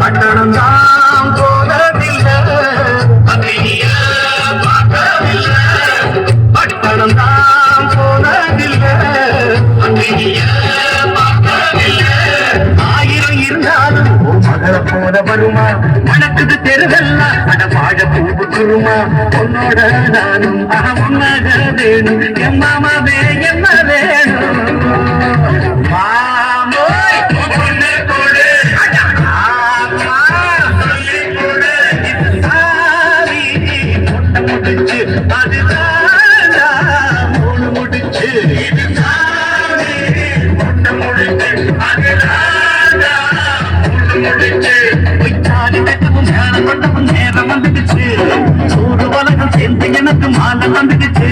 பட்டணம் தான் போனதில்லை பட்டணம் தான் போனதில்லை ஆயிரம் இருந்தாலும் மகள போல வருமா மனக்குது தெருவெல்லாம் அட வாழ பூவு குருமா உன்னோட நானும் உன்னக வேணும் என் மாமாவே என்ன வேணும் மாமோய் பொண்ணு கொடு முடிச்சு அதுதான் மூணு முடிச்சு நேரம் வந்துடுச்சு சூடு உலகம் சேர்ந்து எனக்கு மாலை வந்துடுச்சு